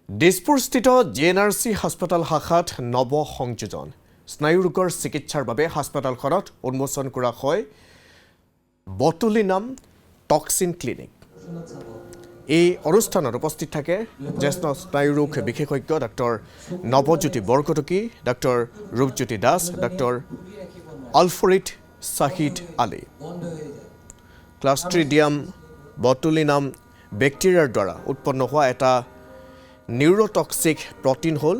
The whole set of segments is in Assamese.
দিছপুৰস্থিত জেএনআৰচি হাস্পতাল শাখাত নৱ সংযোজন স্নায়ু ৰোগৰ চিকিৎসাৰ বাবে হাস্পতালখনত উন্মোচন কৰা হয় বটুলিনাম টক্সিন ক্লিনিক। এই অনুষ্ঠানত উপস্থিত থাকে জ্যেষ্ঠ স্নায়ু ৰোগ বিশেষজ্ঞ doctor Nabajyoti Borkotoky, doctor Rupjyoti Das, doctor Alfarid Shahid Ali. Clostridium botulinum বেক্টেৰিয়াৰ দ্বাৰা উৎপন্ন হোৱা এটা নিউৰোটক্সিক প্ৰটিন হ'ল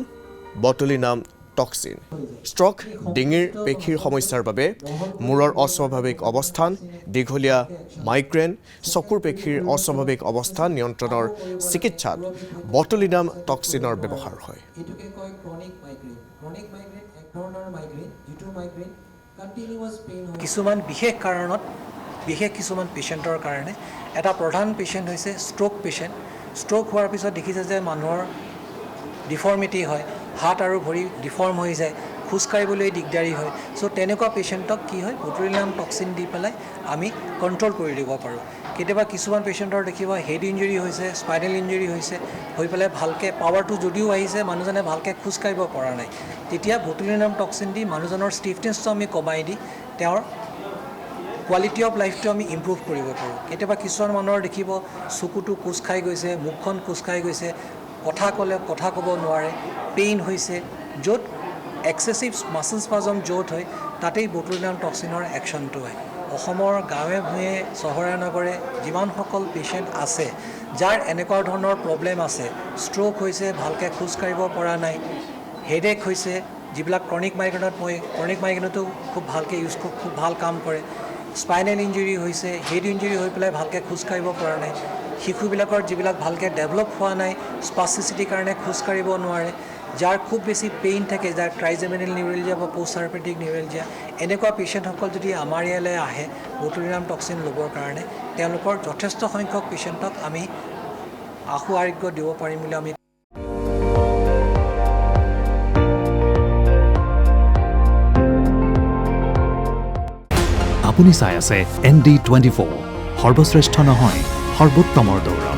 বটুলিনাম টক্সিন। ষ্ট্ৰক, ডিঙিৰ পেশীৰ সমস্যাৰ বাবে, মূৰৰ অস্বাভাৱিক অৱস্থান, দীঘলীয়া মাইগ্ৰেন, চকুৰ পেশীৰ অস্বাভাৱিক অৱস্থান নিয়ন্ত্ৰণৰ চিকিৎসাত বটুলিনাম টক্সিনৰ ব্যৱহাৰ হয়। কিছুমান বিশেষ কাৰণত কিছুমান পেচেণ্টৰ কাৰণে এটা প্ৰধান পেচেণ্ট হৈছে ষ্ট্ৰোক পেচেণ্ট। ষ্ট্ৰোক হোৱাৰ পিছত দেখিছে যে মানুহৰ ডিফৰ্মিটি হয়, হাত আৰু ভৰি ডিফৰ্ম হৈ যায়, খোজকাঢ়িবলৈ দিগদাৰী হয়। চ' তেনেকুৱা পেচেণ্টক কি হয়, বটুলিনাম টক্সিন দি পেলাই আমি কণ্ট্ৰল কৰি দিব পাৰোঁ। কেতিয়াবা কিছুমান পেচেণ্টৰ দেখিব হেড ইঞ্জুৰি হৈছে, স্পাইনেল ইঞ্জুৰি হৈছে, হৈ পেলাই ভালকৈ পাৱাৰটো যদিও আহিছে, মানুহজনে ভালকৈ খোজকাঢ়িব পৰা নাই। তেতিয়া বটুলিনাম টক্সিন দি মানুহজনৰ ষ্টিফনেছটো আমি কমাই দি তেওঁৰ কোৱালিটি অফ লাইফটো আমি ইম্প্ৰুভ কৰিব পাৰোঁ। কেতিয়াবা কিছুমান মানুহৰ দেখিব চকুটো কোচ খাই গৈছে, মুখখন কোচ খাই গৈছে, কথা ক'লে কথা ক'ব নোৱাৰে, পেইন হৈছে, য'ত এক্সেচিভ মাছল স্পাজম য'ত হয় তাতেই বটুলিনাম টক্সিনৰ একশ্যনটো হয়। অসমৰ গাঁৱে ভূঞে চহৰে নগৰে যিমানসকল পেচেণ্ট আছে যাৰ এনেকুৱা ধৰণৰ প্ৰব্লেম আছে, ষ্ট্ৰোক হৈছে, ভালকৈ খোজকাঢ়িব পৰা নাই, হেডেক হৈছে, যিবিলাক ক্ৰনিক মাইগ্ৰেনতো খুব ভালকৈ খুব ভাল কাম কৰে, স্পাইনেল ইঞ্জুৰি হৈছে, হেড ইঞ্জুৰি হৈ পেলাই ভালকৈ খোজকাঢ়িব পৰা নাই, শিশুবিলাকৰ যিবিলাক ভালকৈ ডেভেলপ হোৱা নাই, স্পাষ্টিচিটিৰ কাৰণে খোজকাঢ়িব নোৱাৰে, যাৰ খুব বেছি পেইন থাকে, যাৰ ট্ৰাইজেমিনেল নিউৰেলজিয়া বা পোষ্ট থাৰাপেটিক নিউৰেলজিয়া, এনেকুৱা পেচেণ্টসকল যদি আমাৰ ইয়ালৈ আহে বটুলিনাম টক্সিন ল'বৰ কাৰণে, তেওঁলোকৰ যথেষ্ট সংখ্যক পেচেণ্টক আমি আশু আৰোগ্য দিব পাৰিম বুলি আমি আপুনি চাই আছে ND24, সৰ্বশ্ৰেষ্ঠ নহয়, সৰ্বোত্তমৰ দৌৰ।